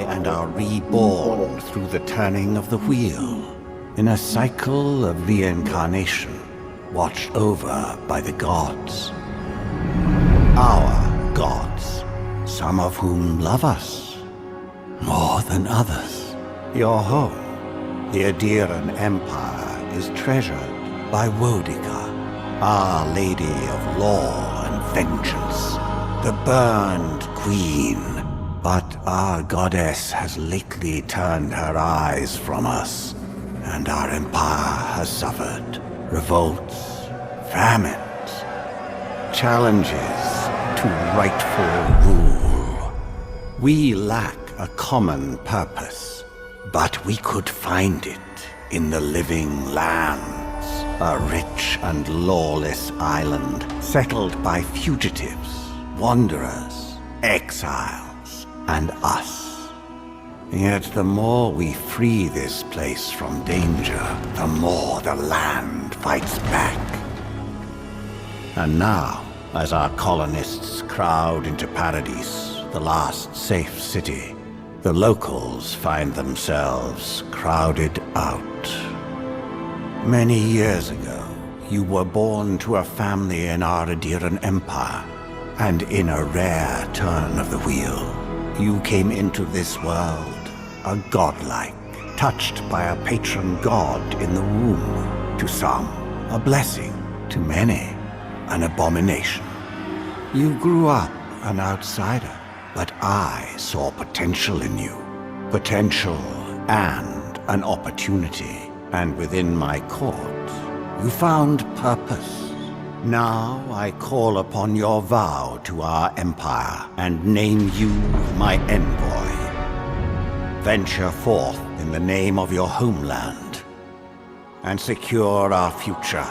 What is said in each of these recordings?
and are reborn through the turning of the wheel, in a cycle of reincarnation, watched over by the gods. Our gods, some of whom love us more than others. Your home, the Obsidian Empire, is treasured by Wodica, Our Lady of Law and Vengeance, the Burned Queen. But our goddess has lately turned her eyes from us, and our empire has suffered revolts, famines, challenges to rightful rule. We lack a common purpose, but we could find it in the living lands, a rich and lawless island settled by fugitives, wanderers, exiles, and us. Yet the more we free this place from danger, the more the land fights back. And now, as our colonists crowd into Paradise, the last safe city, the locals find themselves crowded out. Many years ago, you were born to a family in our Obsidian Empire, and in a rare turn of the wheel, you came into this world, a godlike, touched by a patron god in the womb. To some, a blessing. To many, an abomination. You grew up an outsider, but I saw potential in you. Potential and an opportunity. And within my court, you found purpose. Now I call upon your vow to our empire and name you my envoy. Venture forth in the name of your homeland and secure our future.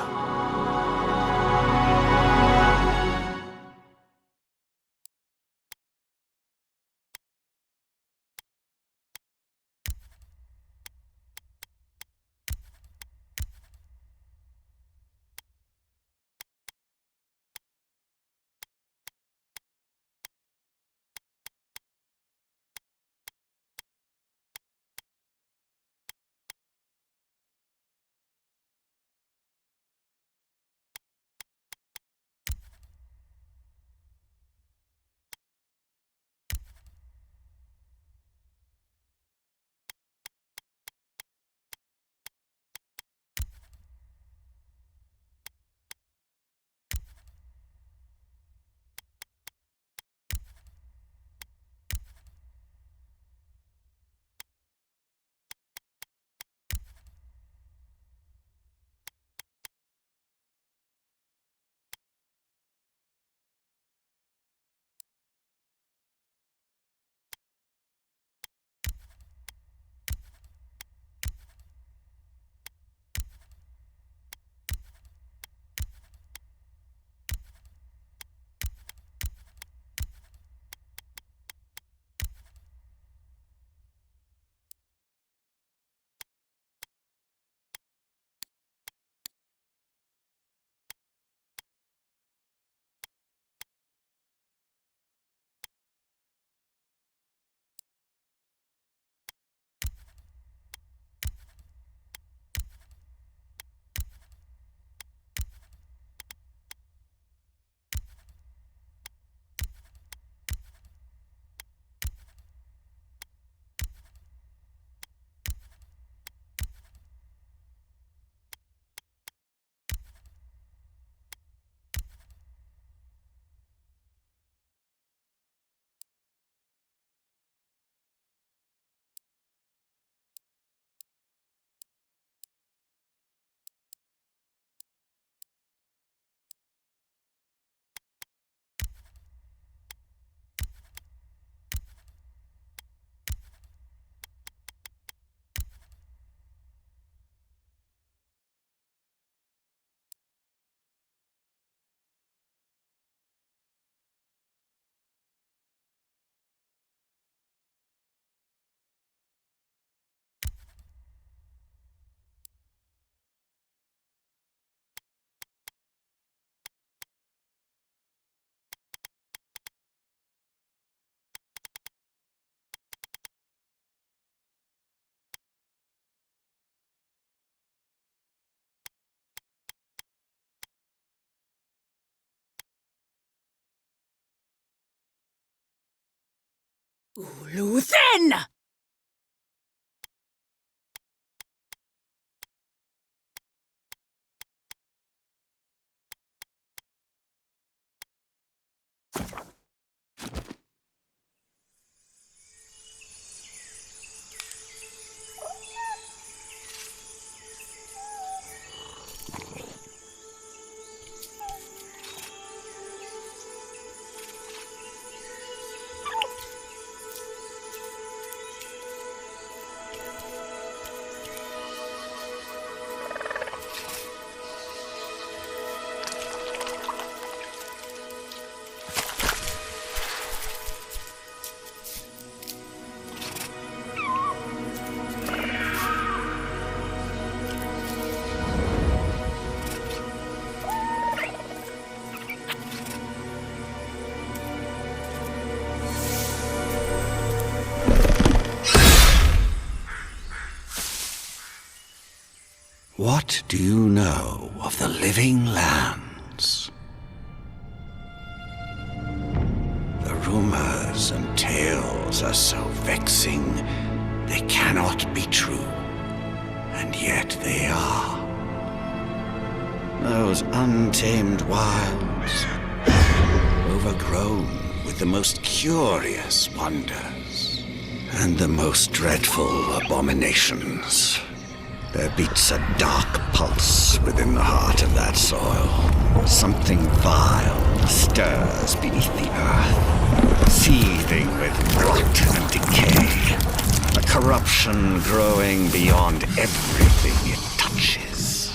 Luthen! What do you know of the living lands? The rumors and tales are so vexing, they cannot be true, and yet they are. Those untamed wilds, overgrown with the most curious wonders, and the most dreadful abominations. There beats a dark pulse within the heart of that soil. Something vile stirs beneath the earth, seething with rot and decay. A corruption growing beyond everything it touches.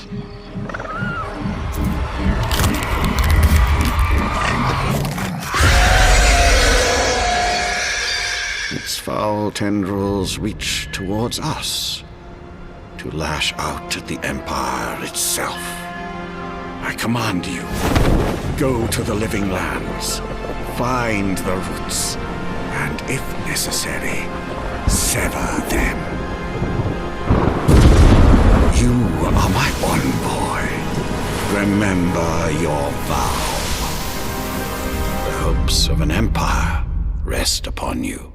Its foul tendrils reach towards us, to lash out at the Empire itself. I command you, go to the living lands, find the roots, and if necessary, sever them. You are my envoy. Remember your vow. The hopes of an empire rest upon you.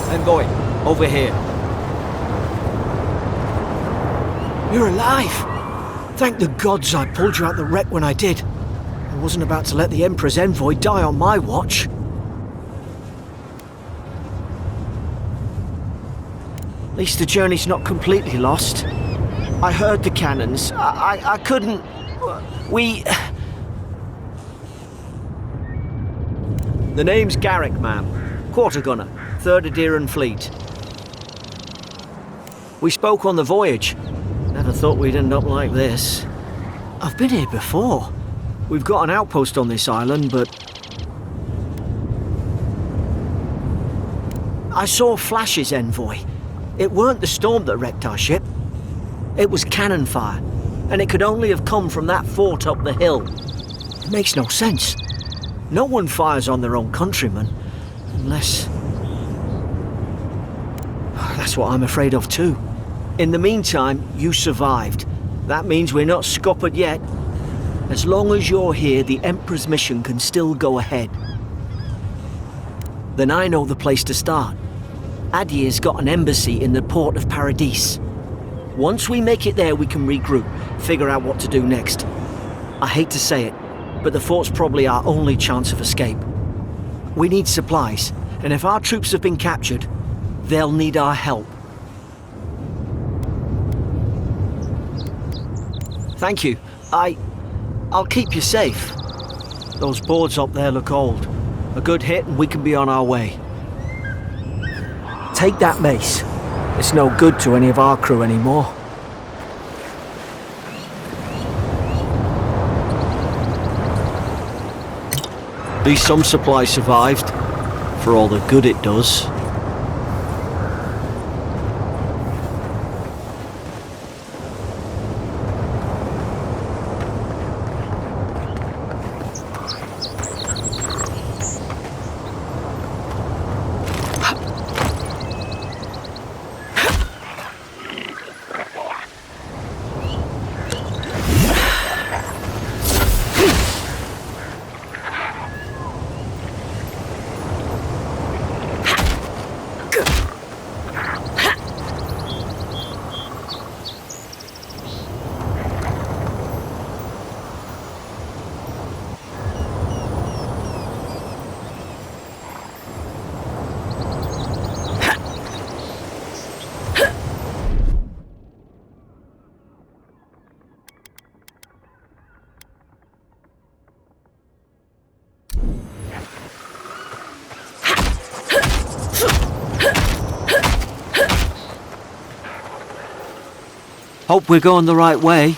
Envoy, over here. You're alive! Thank the gods I pulled you out the wreck when I did. I wasn't about to let the Emperor's envoy die on my watch. At least the journey's not completely lost. I heard the cannons. I couldn't... We... The name's Garrick, ma'am. Quarter gunner, 3rd Aderan Fleet. We spoke on the voyage. Never thought we'd end up like this. I've been here before. We've got an outpost on this island, but... I saw flashes, Envoy. It weren't the storm that wrecked our ship. It was cannon fire, and it could only have come from that fort up the hill. It makes no sense. No one fires on their own countrymen, unless... That's what I'm afraid of too. In the meantime, you survived. That means we're not scuppered yet. As long as you're here, the Emperor's mission can still go ahead. Then I know the place to start. Adir's got an embassy in the port of Paradis. Once we make it there, we can regroup, figure out what to do next. I hate to say it, but the fort's probably our only chance of escape. We need supplies, and if our troops have been captured, they'll need our help. Thank you. I'll keep you safe. Those boards up there look old. A good hit and we can be on our way. Take that mace. It's no good to any of our crew anymore. At least some supplies survived, for all the good it does. Hope we're going the right way.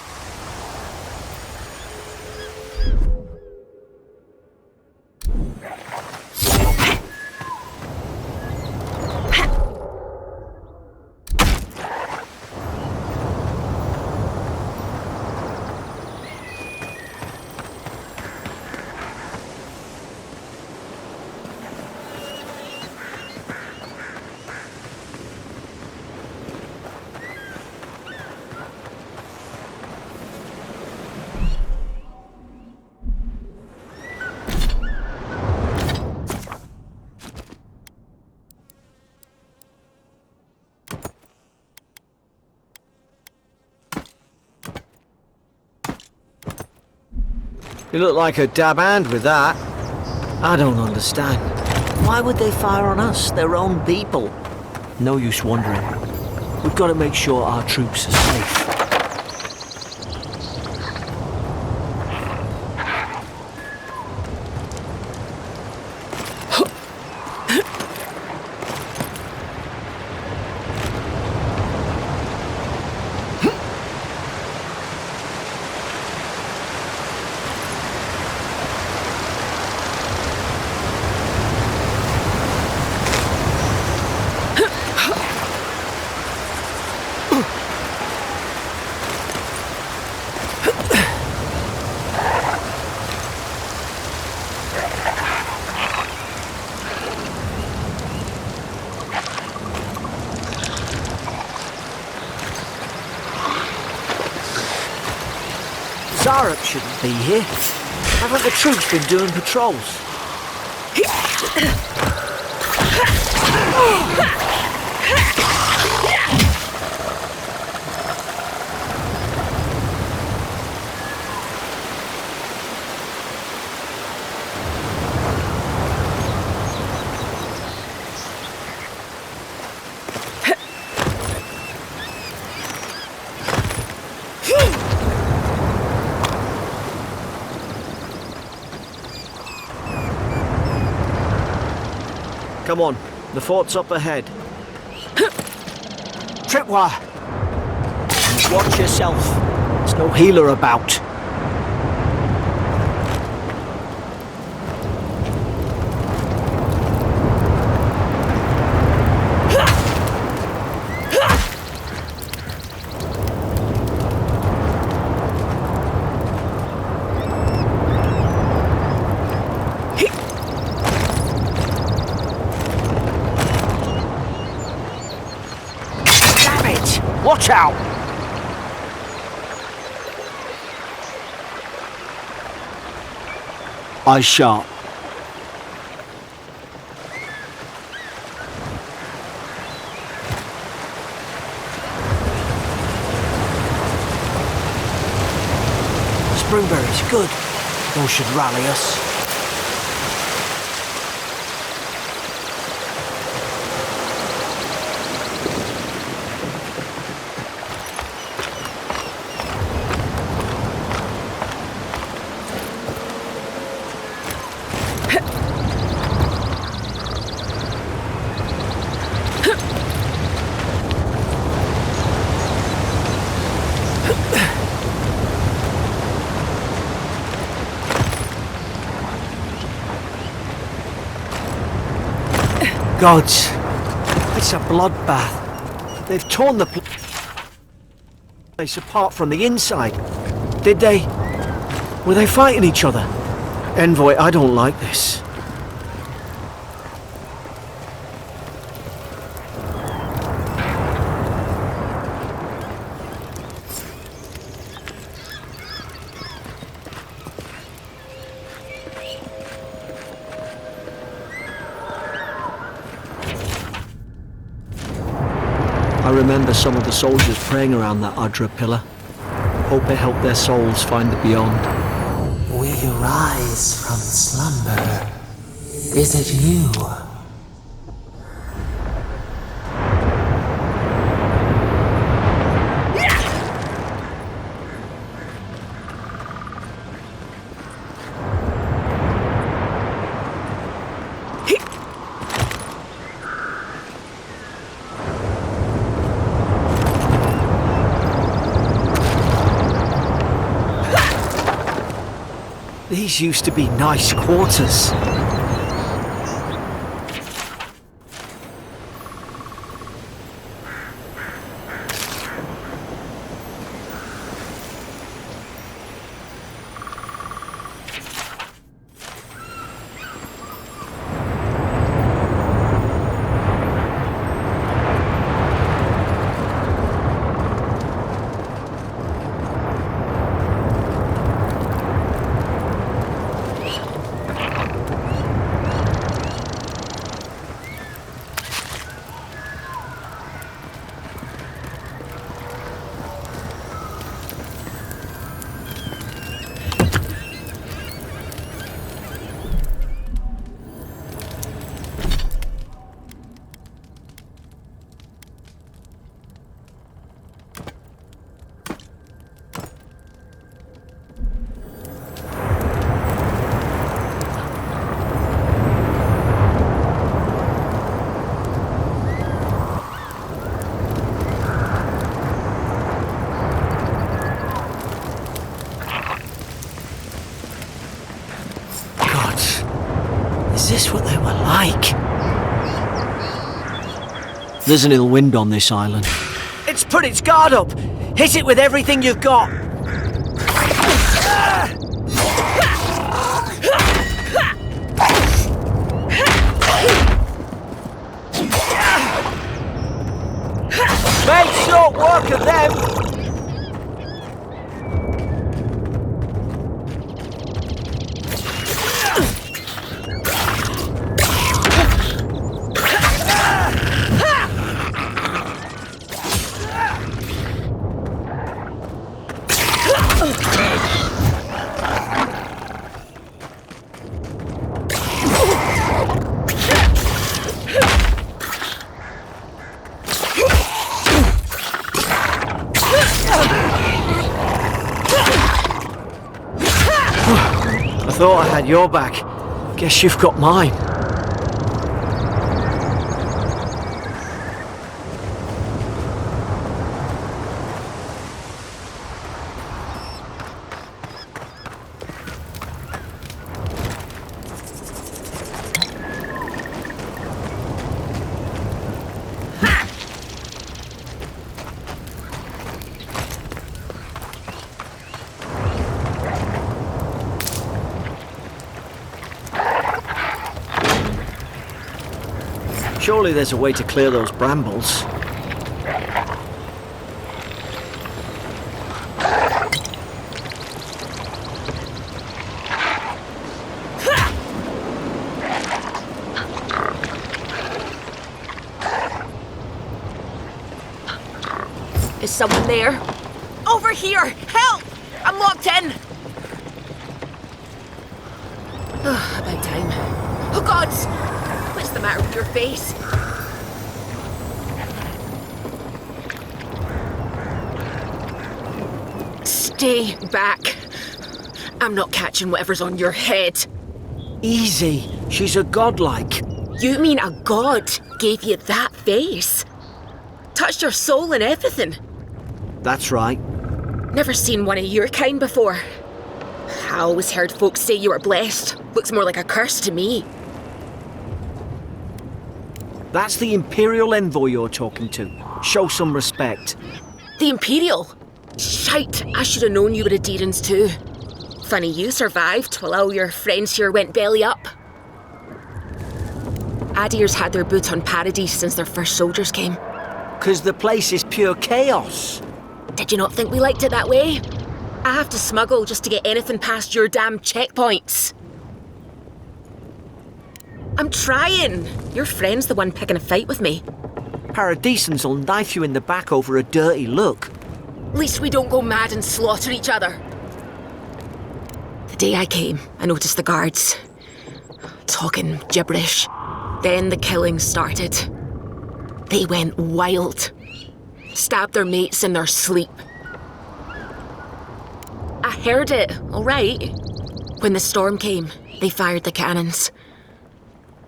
You look like a dab hand with that. I don't understand. Why would they fire on us, their own people? No use wondering. We've got to make sure our troops are safe. Zarup shouldn't be here. Haven't the troops been doing patrols? Come on, the fort's up ahead. Tripwire! Watch yourself. There's no healer about. Watch out! Eyes sharp. Springberries, good. Those should rally us. Gods, it's a bloodbath. They've torn the place apart from the inside. Did they? Were they fighting each other? Envoy, I don't like this. I remember some of the soldiers praying around that Adra pillar. Hope it helped their souls find the beyond. We rise from slumber. Is it you? These used to be nice quarters. Is this what they were like? There's an ill wind on this island. It's put its guard up! Hit it with everything you've got! Make short work of them! I thought I had your back. Guess you've got mine. Surely there's a way to clear those brambles. Is someone there? Over here! Help! I'm locked in! About time. Oh, gods! What's the matter with your face? Stay back. I'm not catching whatever's on your head. Easy. She's a godlike. You mean a god gave you that face? Touched your soul and everything? That's right. Never seen one of your kind before. I always heard folks say you were blessed. Looks more like a curse to me. That's the Imperial envoy you're talking to. Show some respect. The Imperial? Shite, I should have known you were Adherents too. Funny you survived while all your friends here went belly up. Adir's had their boot on Paradise since their first soldiers came. 'Cause the place is pure chaos. Did you not think we liked it that way? I have to smuggle just to get anything past your damn checkpoints. I'm trying. Your friend's the one picking a fight with me. Paradisans will knife you in the back over a dirty look. At least we don't go mad and slaughter each other. The day I came, I noticed the guards talking gibberish. Then the killing started. They went wild. Stabbed their mates in their sleep. I heard it, all right. When the storm came, they fired the cannons.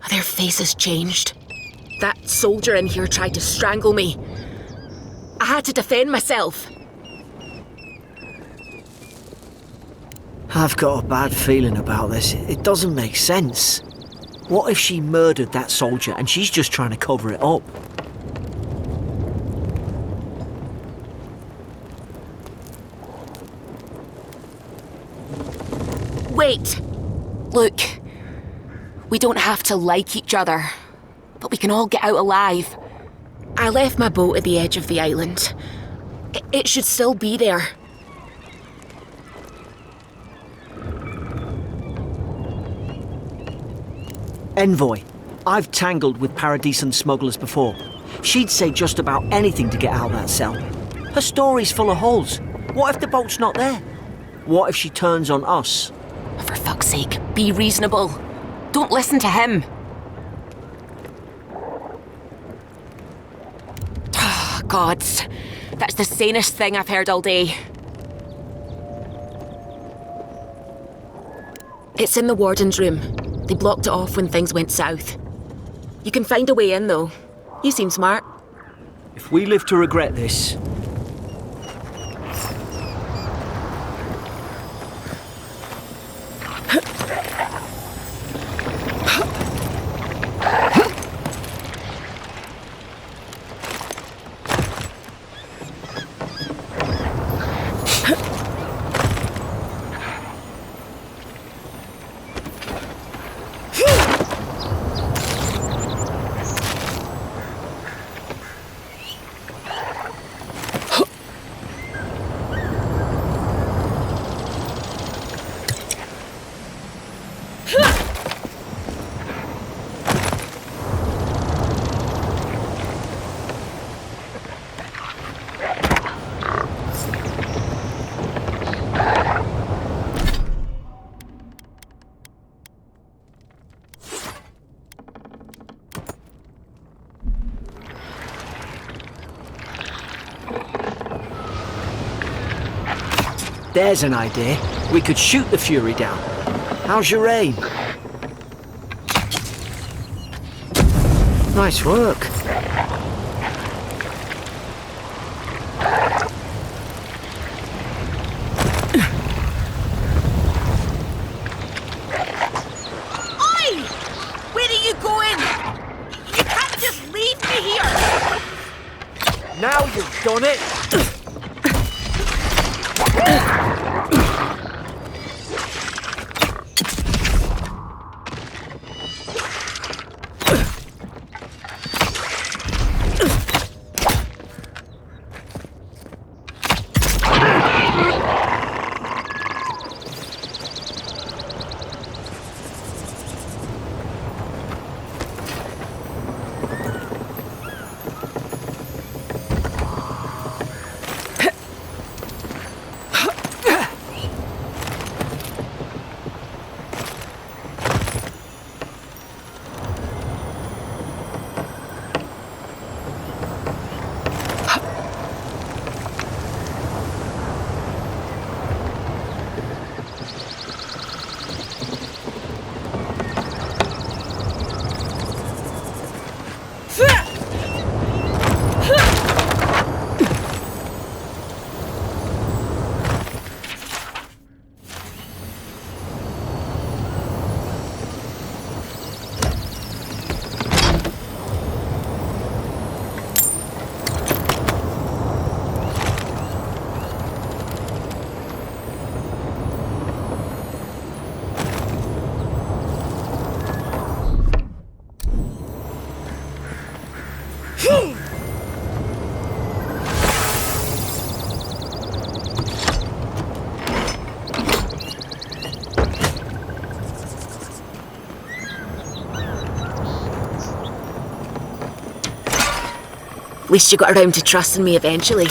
Their faces changed. That soldier in here tried to strangle me. I had to defend myself. I've got a bad feeling about this. It doesn't make sense. What if she murdered that soldier and she's just trying to cover it up? Wait. Look. We don't have to like each other, but we can all get out alive. I left my boat at the edge of the island. It should still be there. Envoy, I've tangled with Paradisan smugglers before. She'd say just about anything to get out of that cell. Her story's full of holes. What if the boat's not there? What if she turns on us? For fuck's sake, be reasonable. Don't listen to him. Gods, that's the sanest thing I've heard all day. It's in the warden's room. They blocked it off when things went south. You can find a way in, though. You seem smart. If we live to regret this... There's an idea. We could shoot the Fury down. How's your aim? Nice work. Oi! Where are you going? You can't just leave me here! Now you've done it! At least you got around to trusting me eventually.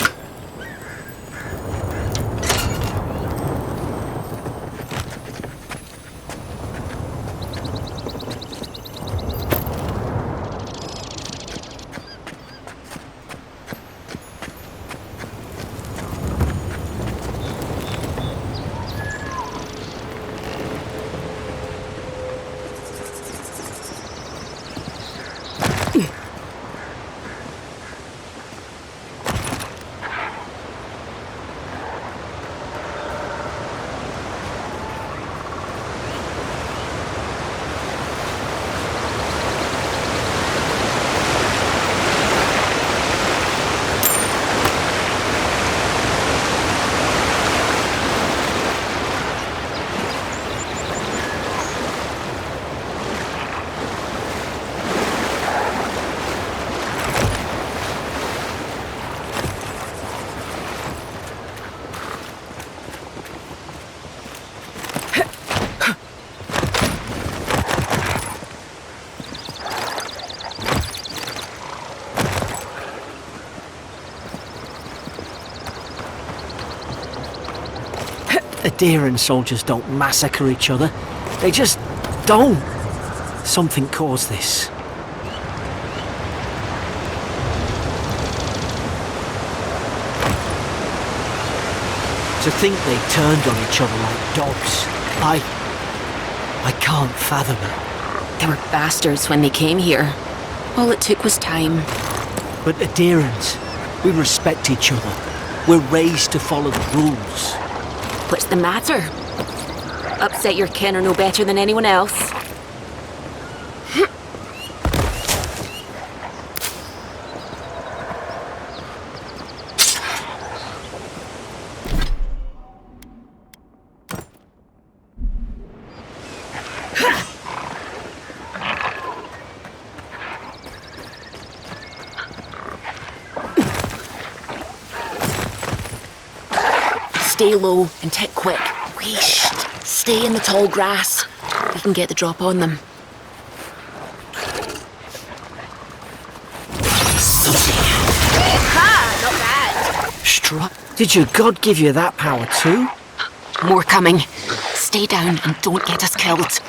Aderan soldiers don't massacre each other. They just don't. Something caused this. To think they turned on each other like dogs. I can't fathom it. They were bastards when they came here. All it took was time. But Aderans, we respect each other. We're raised to follow the rules. What's the matter? Upset your kin are no better than anyone else. Stay low and tick quick. Whoosh. Stay in the tall grass. We can get the drop on them. Ha! Not bad. Struck? Did your god give you that power too? More coming. Stay down and don't get us killed.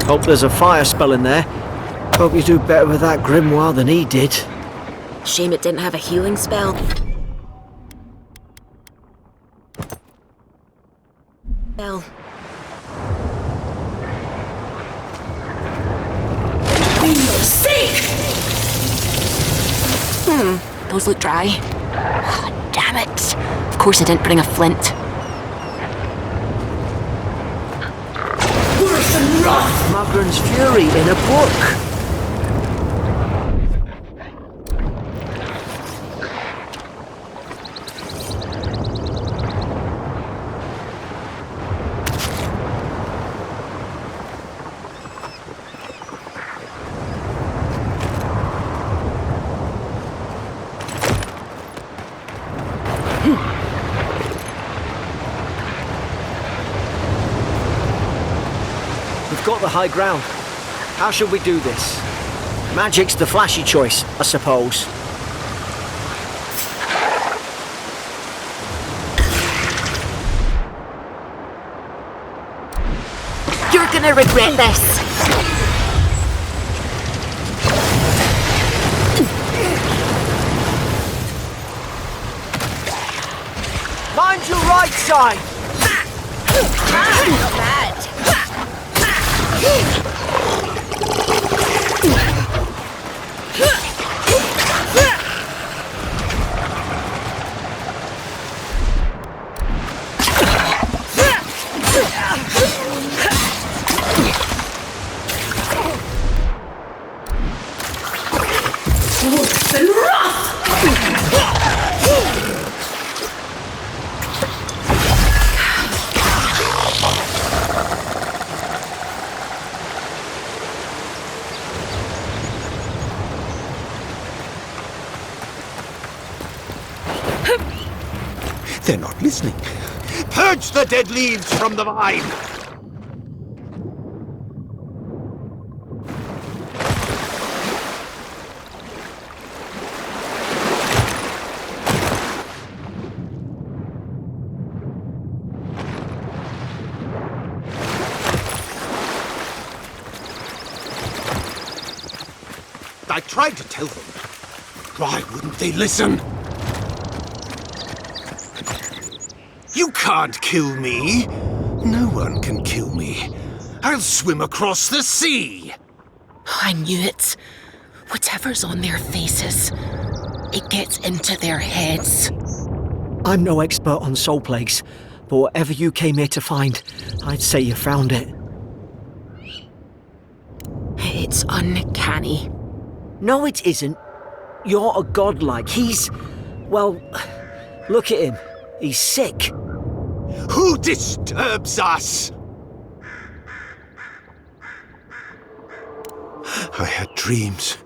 Hope there's a fire spell in there. Hope you do better with that grimoire than he did. Shame it didn't have a healing spell. Well. Those look dry. Oh, damn it. Of course I didn't bring a flint. Magran's Fury in a book. We've got the high ground. How should we do this? Magic's the flashy choice, I suppose. You're gonna regret this. Mind your right side! Not bad. They're not listening. Purge the dead leaves from the vine! I tried to tell them. Why wouldn't they listen? You can't kill me. No one can kill me. I'll swim across the sea. I knew it. Whatever's on their faces, it gets into their heads. I'm no expert on soul plagues, but whatever you came here to find, I'd say you found it. It's uncanny. No, it isn't. You're a godlike. He's... well, look at him. He's sick. Who disturbs us? I had dreams.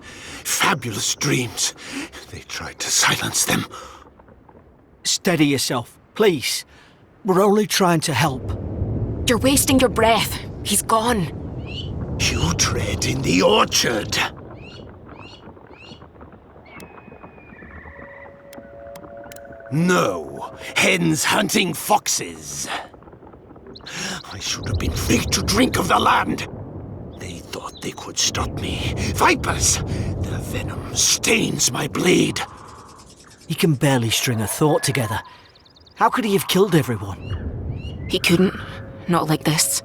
Fabulous dreams. They tried to silence them. Steady yourself, please. We're only trying to help. You're wasting your breath. He's gone. You tread in the orchard. No, hens hunting foxes. I should have been free to drink of the land. They thought they could stop me. Vipers! Their venom stains my blade. He can barely string a thought together. How could he have killed everyone? He couldn't. Not like this.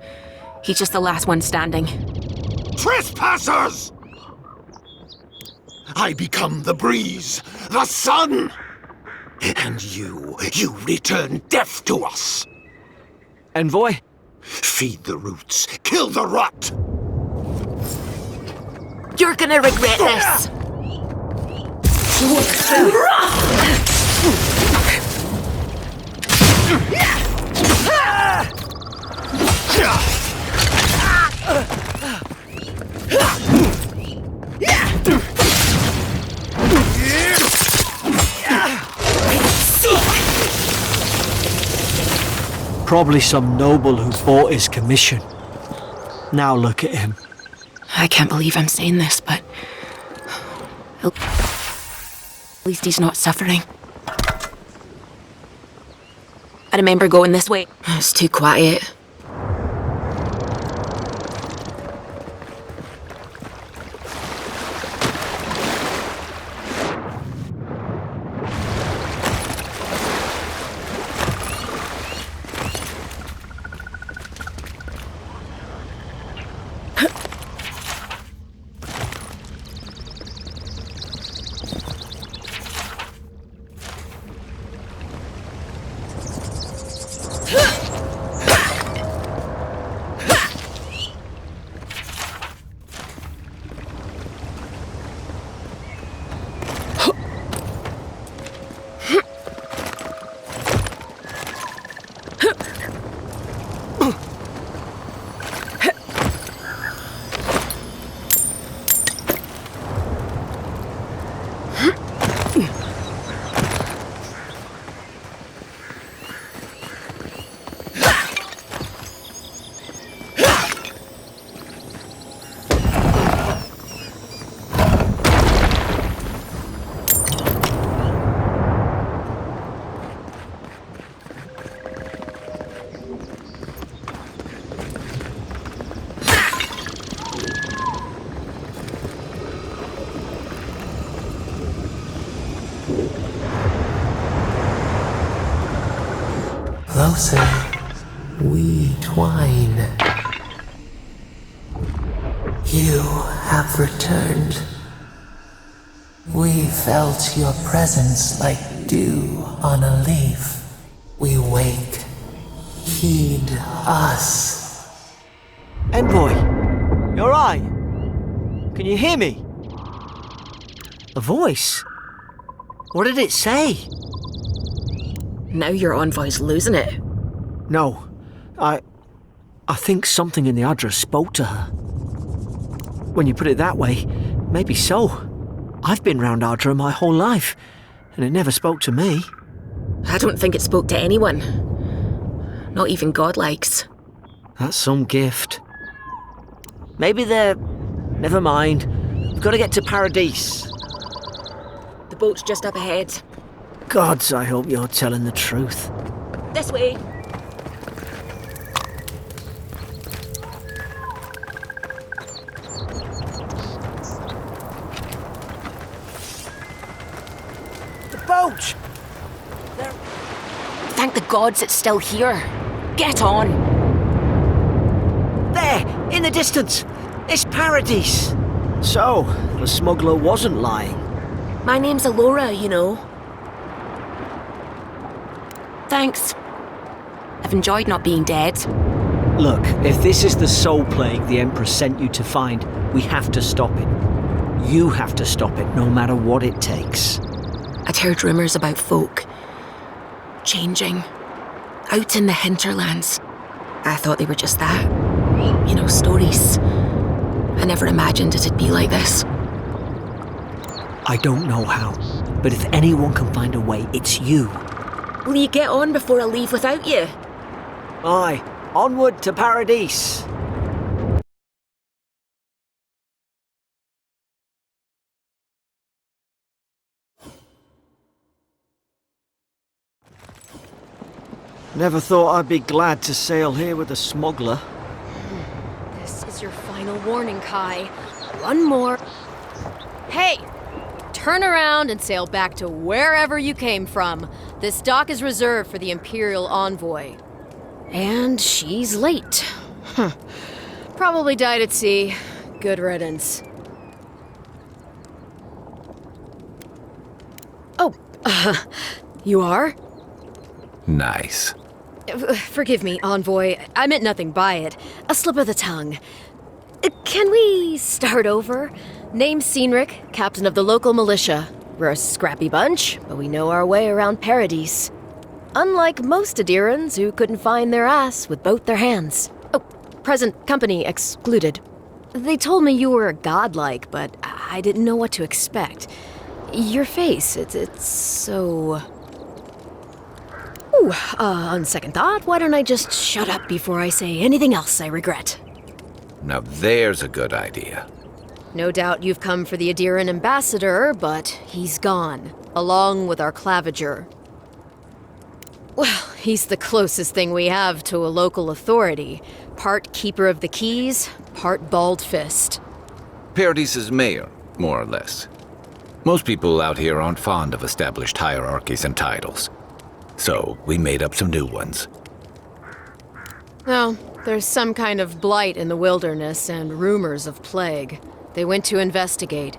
He's just the last one standing. Trespassers! I become the breeze, the sun! And you return death to us! Envoy? Feed the roots, kill the rot! You're gonna regret this! Probably some noble who bought his commission. Now look at him. I can't believe I'm saying this, but... at least he's not suffering. I remember going this way. It's too quiet. Closer, we twine. You have returned. We felt your presence like dew on a leaf. We wake. Heed us. Envoy, you alright? Can you hear me? A voice? What did it say? Now your envoy's losing it. No, I think something in the address spoke to her. When you put it that way, maybe so. I've been round Ardra my whole life, and it never spoke to me. I don't think it spoke to anyone. Not even godlikes. That's some gift. Maybe they're... Never mind. We've got to get to Paradise. The boat's just up ahead. Gods, I hope you're telling the truth. This way. The boat! Thank the gods it's still here. Get on. There, in the distance. It's Paradise. So, the smuggler wasn't lying. My name's Eora, you know. Thanks. I've enjoyed not being dead. Look, if this is the soul plague the Empress sent you to find, we have to stop it. You have to stop it, no matter what it takes. I'd heard rumours about folk changing out in the hinterlands. I thought they were just that. You know, stories. I never imagined it'd be like this. I don't know how, but if anyone can find a way, it's you. Will you get on before I leave without you? Aye, onward to Paradise. Never thought I'd be glad to sail here with a smuggler. This is your final warning, Kai. One more. Hey! Turn around and sail back to wherever you came from. This dock is reserved for the Imperial envoy. And she's late. Probably died at sea. Good riddance. Oh, you are? Nice. Forgive me, envoy. I meant nothing by it. A slip of the tongue. Can we start over? Name's Cynric, captain of the local militia. We're a scrappy bunch, but we know our way around Paradise. Unlike most Adirans who couldn't find their ass with both their hands. Oh, present company excluded. They told me you were godlike, but I didn't know what to expect. Your face, it's so... Ooh, on second thought, why don't I just shut up before I say anything else I regret? Now there's a good idea. No doubt you've come for the Adiran ambassador, but he's gone, along with our claviger. Well, he's the closest thing we have to a local authority. Part keeper of the keys, part bald fist. Paradise's mayor, more or less. Most people out here aren't fond of established hierarchies and titles. So we made up some new ones. Oh, There's some kind of blight in the wilderness and rumors of plague. They went to investigate.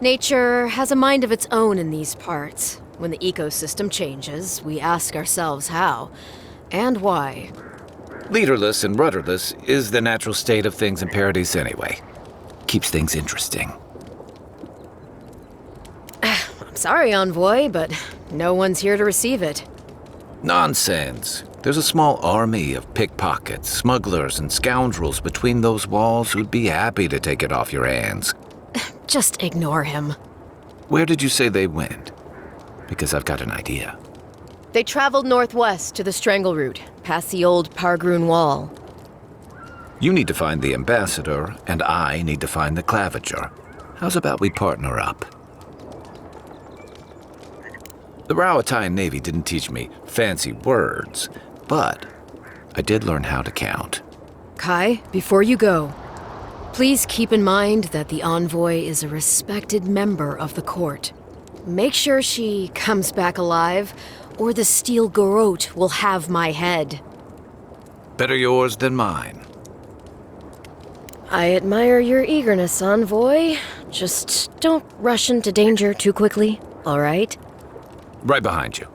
Nature has a mind of its own in these parts. When the ecosystem changes, we ask ourselves how and why. Leaderless and rudderless is the natural state of things in Paradise anyway. Keeps things interesting. I'm sorry, Envoy, but no one's here to receive it. Nonsense. There's a small army of pickpockets, smugglers, and scoundrels between those walls who'd be happy to take it off your hands. Just ignore him. Where did you say they went? Because I've got an idea. They traveled northwest to the Strangle Route, past the old Pargroon Wall. You need to find the ambassador, and I need to find the claviger. How's about we partner up? The Rowatine Navy didn't teach me fancy words, but I did learn how to count. Kai, before you go, please keep in mind that the Envoy is a respected member of the court. Make sure she comes back alive, or the Steel Garrote will have my head. Better yours than mine. I admire your eagerness, Envoy. Just don't rush into danger too quickly, all right? Right behind you.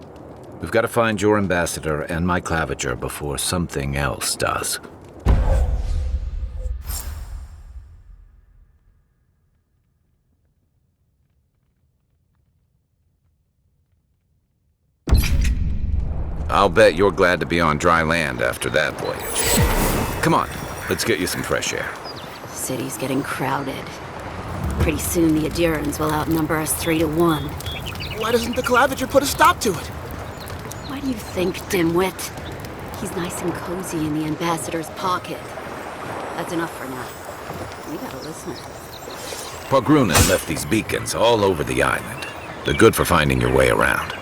We've got to find your ambassador and my claviger before something else does. I'll bet you're glad to be on dry land after that voyage. Come on, let's get you some fresh air. City's getting crowded. Pretty soon the Adirans will outnumber us 3-1. Why doesn't the claviger put a stop to it? Why do you think, dimwit? He's nice and cozy in the ambassador's pocket. That's enough for now. We got a listener. Pargrunen left these beacons all over the island. They're good for finding your way around.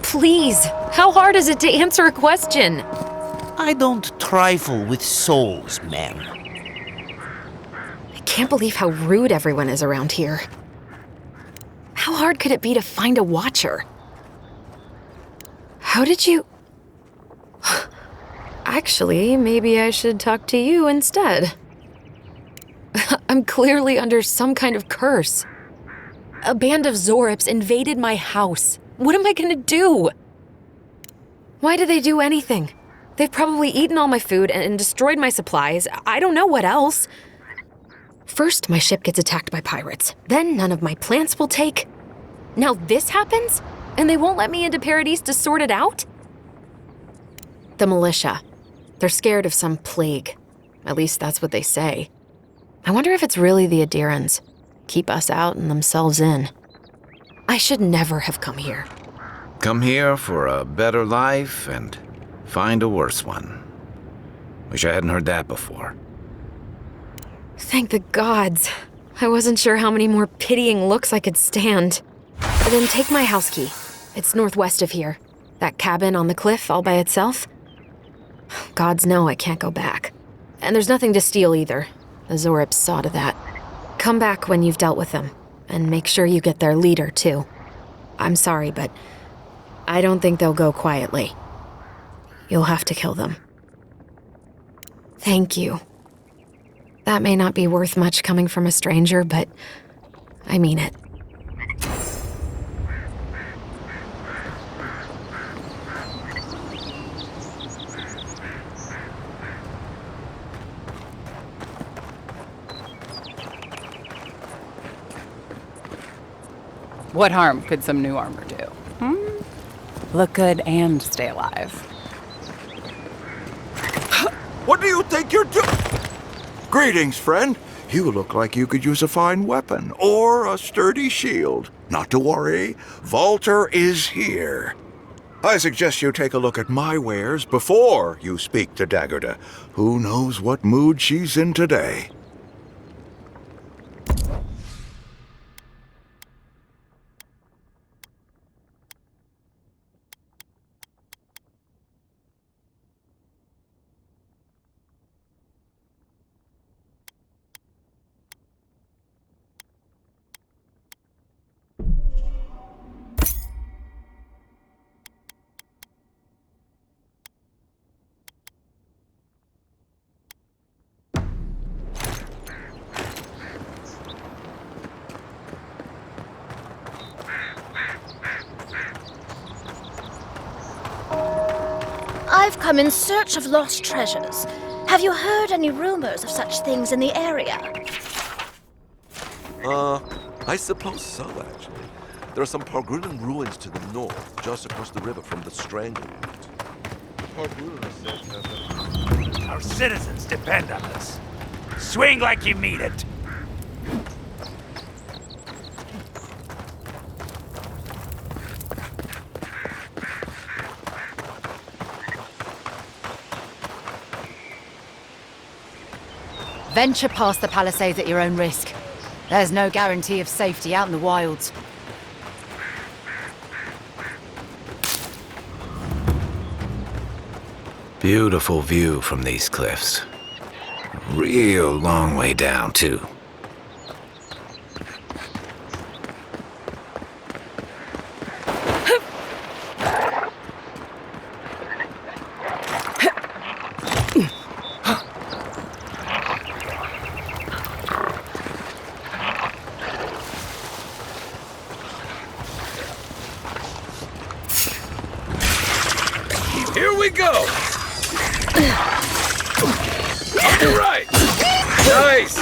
Please, how hard is it to answer a question? I don't trifle with souls, ma'am. I can't believe how rude everyone is around here. How hard could it be to find a watcher? How did you... Actually, maybe I should talk to you instead. I'm clearly under some kind of curse. A band of Zorips invaded my house. What am I gonna do? Why did they do anything? They've probably eaten all my food and destroyed my supplies. I don't know what else. First, my ship gets attacked by pirates. Then none of my plants will take. Now this happens? And they won't let me into Paradise to sort it out? The militia. They're scared of some plague. At least that's what they say. I wonder if it's really the Adirans. Keep us out and themselves in. I should never have come here. Come here for a better life and find a worse one. Wish I hadn't heard that before. Thank the gods. I wasn't sure how many more pitying looks I could stand. Then take my house key. It's northwest of here. That cabin on the cliff all by itself. Gods know I can't go back. And there's nothing to steal either. The Zorips saw to that. Come back when you've dealt with them. And make sure you get their leader, too. I'm sorry, but I don't think they'll go quietly. You'll have to kill them. Thank you. That may not be worth much coming from a stranger, but I mean it. What harm could some new armor do? Look good and stay alive. What do you think you're doing? Greetings, friend. You look like you could use a fine weapon or a sturdy shield. Not to worry, Walter is here. I suggest you take a look at my wares before you speak to Daggerda. Who knows what mood she's in today? I've come in search of lost treasures. Have you heard any rumors of such things in the area? I suppose so, actually. There are some Pargrunan ruins to the north, just across the river from the Stranglewood. Our citizens depend on us. Swing like you mean it. Venture past the palisades at your own risk. There's no guarantee of safety out in the wilds. Beautiful view from these cliffs. Real long way down, too. Here we go! On your right! Nice!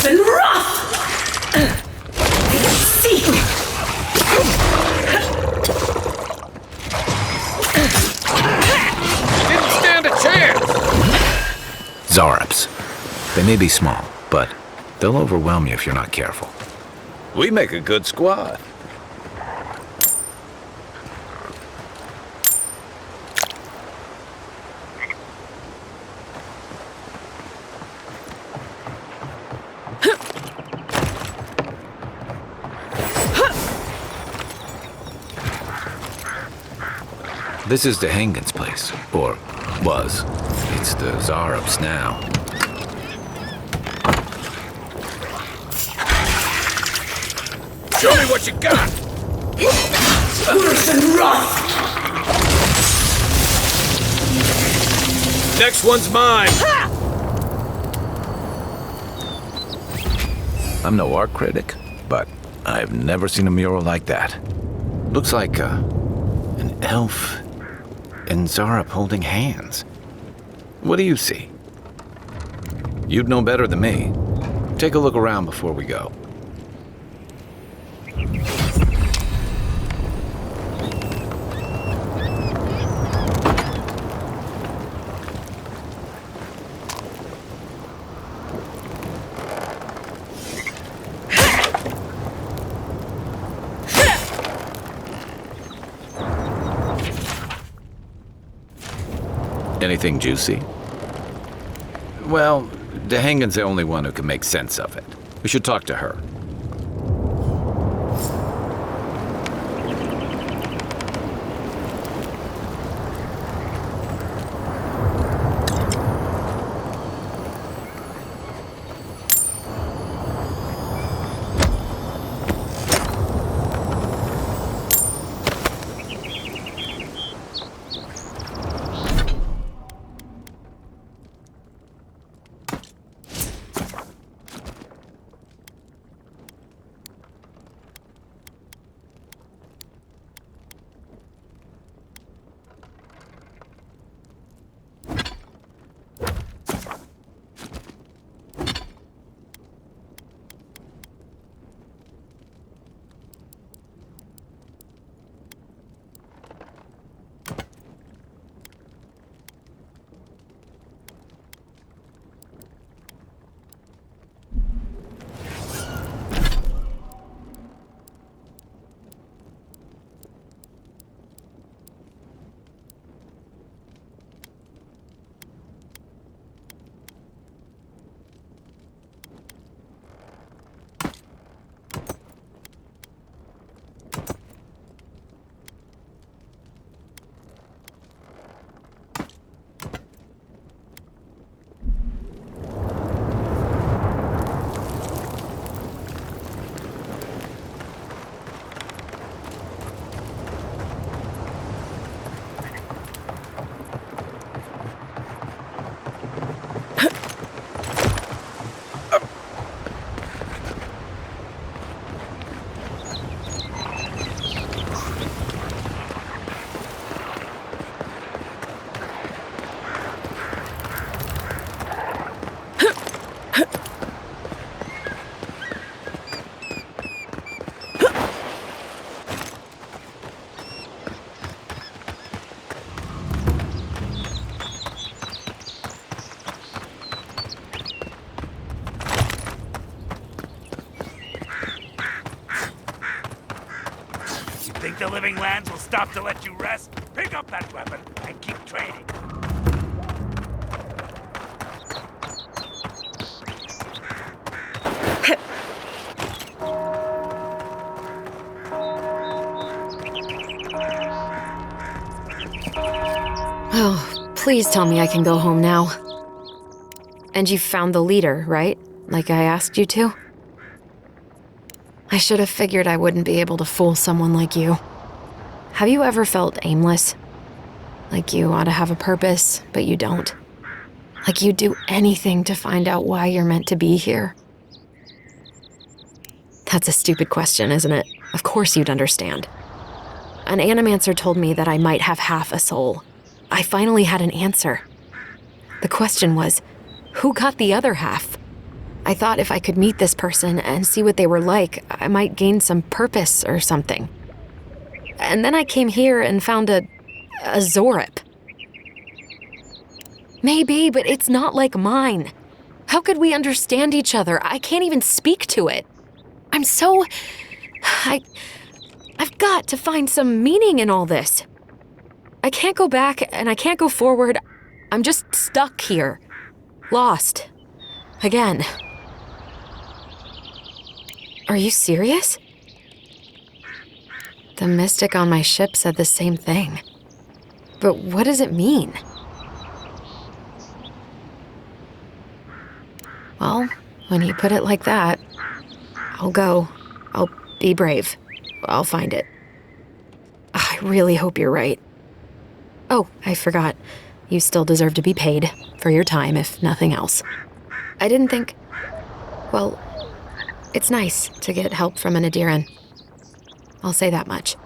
And rough! See! Didn't stand a chance! Zorops. They may be small, but they'll overwhelm you if you're not careful. We make a good squad. This is Dehangan's place, or was. It's the Zorops now. Show me what you got! Loose and rough! Next one's mine! I'm no art critic, but I've never seen a mural like that. Looks like an elf and Zorop holding hands. What do you see? You'd know better than me. Take a look around before we go. Anything juicy? Well, Dehangan's the only one who can make sense of it. We should talk to her. think the living lands will stop to let you rest? Pick up that weapon and keep training. Oh, please tell me I can go home now. And you found the leader, right? Like I asked you to? I should have figured I wouldn't be able to fool someone like you. Have you ever felt aimless? Like you ought to have a purpose, but you don't? Like you'd do anything to find out why you're meant to be here? That's a stupid question, isn't it? Of course you'd understand. An animancer told me that I might have half a soul. I finally had an answer. The question was, who got the other half? I thought if I could meet this person and see what they were like, I might gain some purpose or something. And then I came here and found a Zorip. Maybe, but it's not like mine. How could we understand each other? I can't even speak to it. I've got to find some meaning in all this. I can't go back and I can't go forward. I'm just stuck here. Lost. Again. Are you serious? The mystic on my ship said the same thing. But what does it mean? Well, when you put it like that, I'll go. I'll be brave. I'll find it. I really hope you're right. Oh, I forgot. You still deserve to be paid for your time, if nothing else. I didn't think... Well, it's nice to get help from an Adiran. I'll say that much.